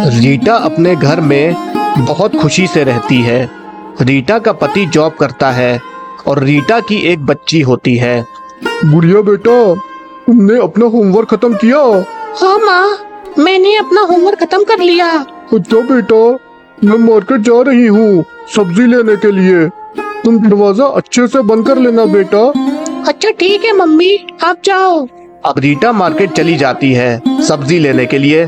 रीटा अपने घर में बहुत खुशी से रहती है। रीटा का पति जॉब करता है और रीटा की एक बच्ची होती है। गुड़िया बेटा, तुमने अपना होमवर्क खत्म किया? हाँ माँ, मैंने अपना होमवर्क खत्म कर लिया। अच्छा बेटा, मैं मार्केट जा रही हूँ सब्जी लेने के लिए। तुम दरवाजा अच्छे से बंद कर लेना बेटा। अच्छा ठीक है मम्मी, आप जाओ। अब रीटा मार्केट चली जाती है सब्जी लेने के लिए।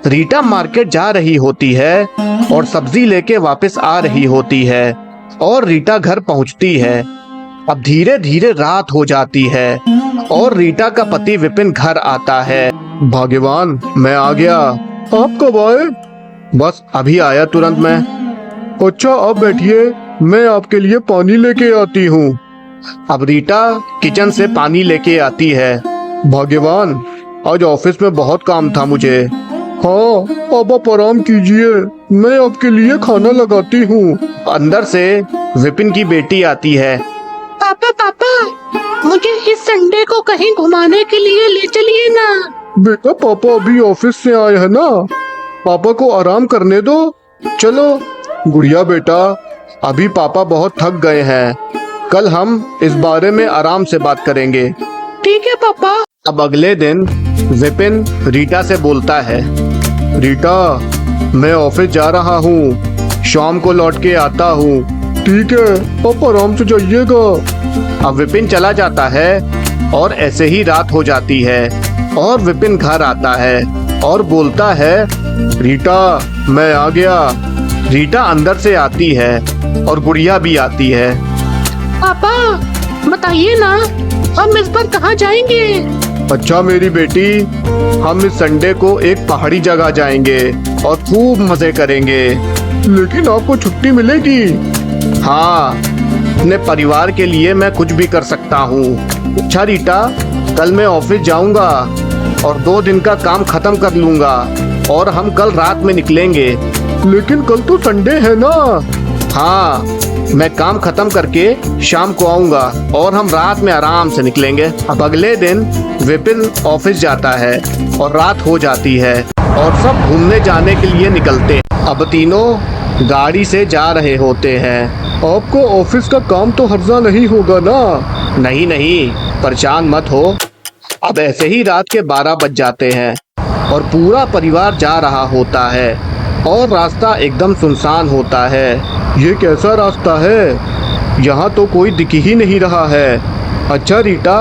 रीटा मार्केट जा रही होती है और सब्जी लेके वापस आ रही होती है और रीटा घर पहुंचती है। अब धीरे धीरे रात हो जाती है और रीटा का पति विपिन घर आता है। भाग्यवान, मैं आ गया। आप कब आए? बस अभी आया तुरंत मैं। अच्छा आप बैठिए, मैं आपके लिए पानी लेके आती हूँ। अब रीटा किचन से पानी लेके आती है। भाग्यवान, आज ऑफिस में बहुत काम था मुझे। हाँ, अब आप आराम कीजिए, मैं आपके लिए खाना लगाती हूँ। अंदर से विपिन की बेटी आती है। पापा पापा, मुझे इस संडे को कहीं घुमाने के लिए ले चलिए ना। बेटा, पापा अभी ऑफिस से आए हैं ना, पापा को आराम करने दो। चलो। गुड़िया बेटा, अभी पापा बहुत थक गए हैं, कल हम इस बारे में आराम से बात करेंगे। ठीक है पापा। अब अगले दिन विपिन रीटा से बोलता है। रीटा, मैं ऑफिस जा रहा हूँ, शाम को लौट के आता हूँ। ठीक है, आप आराम से जाइएगा। अब विपिन चला जाता है और ऐसे ही रात हो जाती है और विपिन घर आता है और बोलता है, रीटा, मैं आ गया। रीटा अंदर से आती है और गुड़िया भी आती है। पापा बताइए ना, हम इस बार कहाँ जाएंगे? अच्छा मेरी बेटी, हम इस संडे को एक पहाड़ी जगह जाएंगे और खूब मजे करेंगे। लेकिन आपको छुट्टी मिलेगी? हाँ, अपने परिवार के लिए मैं कुछ भी कर सकता हूँ। अच्छा रीटा, कल मैं ऑफिस जाऊंगा और 2 दिन का काम खत्म कर लूंगा और हम कल रात में निकलेंगे। लेकिन कल तो संडे है ना। हाँ, मैं काम खत्म करके शाम को आऊंगा और हम रात में आराम से निकलेंगे। अब अगले दिन विपिन ऑफिस जाता है और रात हो जाती है और सब घूमने जाने के लिए निकलते हैं। अब तीनों गाड़ी से जा रहे होते हैं। आपको ऑफिस का काम तो हर्जा नहीं होगा ना? नहीं नहीं, परेशान मत हो। अब ऐसे ही रात के 12 बज जाते हैं और पूरा परिवार जा रहा होता है और रास्ता एकदम सुनसान होता है। ये कैसा रास्ता है? यहाँ तो कोई दिख ही नहीं रहा है। अच्छा रीटा,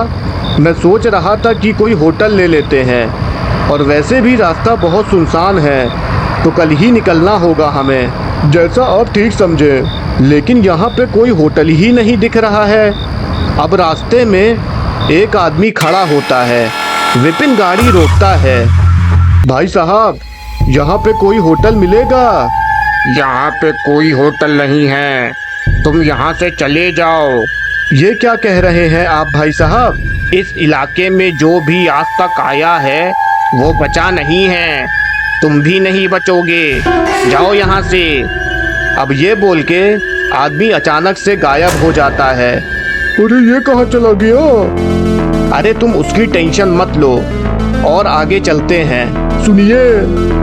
मैं सोच रहा था कि कोई होटल ले लेते हैं और वैसे भी रास्ता बहुत सुनसान है, तो कल ही निकलना होगा हमें। जैसा आप ठीक समझे, लेकिन यहाँ पे कोई होटल ही नहीं दिख रहा है। अब रास्ते में एक आदमी खड़ा होता है। विपिन गाड़ी रोकता है। भाई साहब, यहाँ पे कोई होटल मिलेगा? यहाँ पे कोई होटल नहीं है, तुम यहाँ से चले जाओ। ये क्या कह रहे हैं आप भाई साहब? इस इलाके में जो भी आज तक आया है वो बचा नहीं है, तुम भी नहीं बचोगे, जाओ यहाँ से। अब ये बोल के आदमी अचानक से गायब हो जाता है। अरे ये कहाँ चला गया? अरे तुम उसकी टेंशन मत लो और आगे चलते हैं। सुनिए,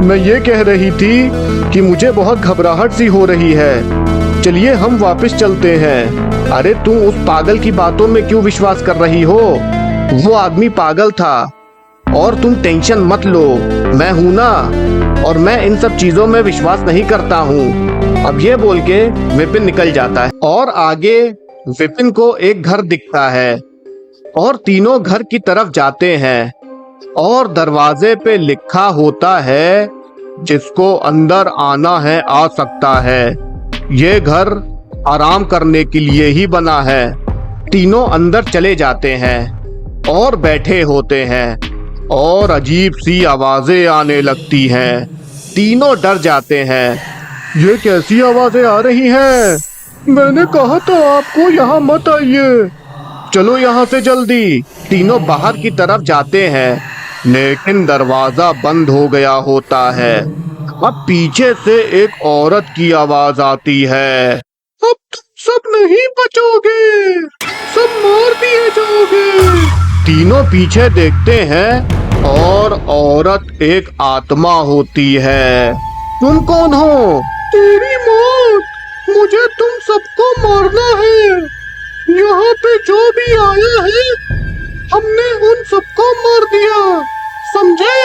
मैं ये कह रही थी कि मुझे बहुत घबराहट सी हो रही है, चलिए हम वापस चलते हैं। अरे तुम उस पागल की बातों में क्यों विश्वास कर रही हो? वो आदमी पागल था और तुम टेंशन मत लो, मैं हूं ना, और मैं इन सब चीजों में विश्वास नहीं करता हूँ। अब ये बोल के विपिन निकल जाता है और आगे विपिन को एक घर दिखता है और तीनों घर की तरफ जाते हैं और दरवाजे पे लिखा होता है, जिसको अंदर आना है आ सकता है, ये घर आराम करने के लिए ही बना है। तीनों अंदर चले जाते हैं और बैठे होते हैं और अजीब सी आवाजें आने लगती हैं। तीनों डर जाते हैं। ये कैसी आवाजें आ रही हैं? मैंने कहा था आपको यहाँ मत आइए। चलो यहाँ से जल्दी। तीनों बाहर की तरफ जाते हैं, लेकिन दरवाजा बंद हो गया होता है। अब पीछे से एक औरत की आवाज आती है, अब तुम सब नहीं बचोगे, सब मार दिए जाओगे। तीनों पीछे देखते हैं और औरत एक आत्मा होती है। तुम कौन हो? तेरी मौत, मुझे तुम सबको मारना है। यहाँ पे जो भी आया है हमने उन सबको मार दिया, समझे?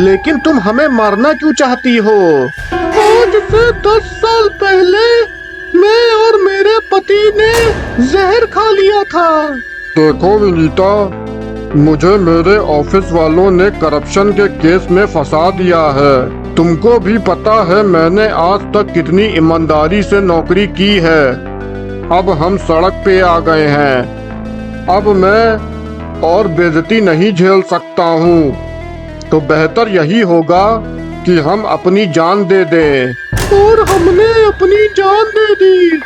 लेकिन तुम हमें मारना क्यों चाहती हो? आज से 10 साल पहले मैं और मेरे पति ने जहर खा लिया था। देखो विनीता, मुझे मेरे ऑफिस वालों ने करप्शन के केस में फंसा दिया है। तुमको भी पता है मैंने आज तक कितनी ईमानदारी से नौकरी की है। अब हम सड़क पे आ गए हैं। अब मैं और बेइज्जती नहीं झेल सकता हूँ, तो बेहतर यही होगा कि हम अपनी जान दे दें। और हमने अपनी जान दे दी,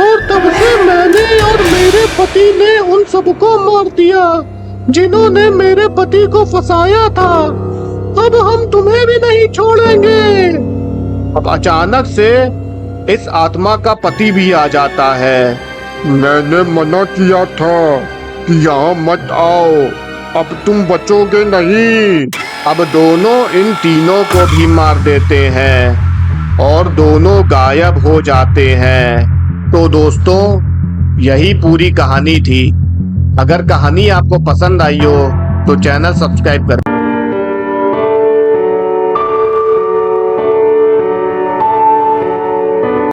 और तब से मैंने और मेरे पति ने उन सबको मार दिया जिन्होंने मेरे पति को फंसाया था। अब हम तुम्हें भी नहीं छोड़ेंगे। अब अचानक से इस आत्मा का पति भी आ जाता है। मैंने मना किया था कि यहाँ मत आओ, अब तुम बचोगे नहीं। अब दोनों इन तीनों को भी मार देते हैं और दोनों गायब हो जाते हैं। तो दोस्तों, यही पूरी कहानी थी। अगर कहानी आपको पसंद आई हो तो चैनल सब्सक्राइब करें।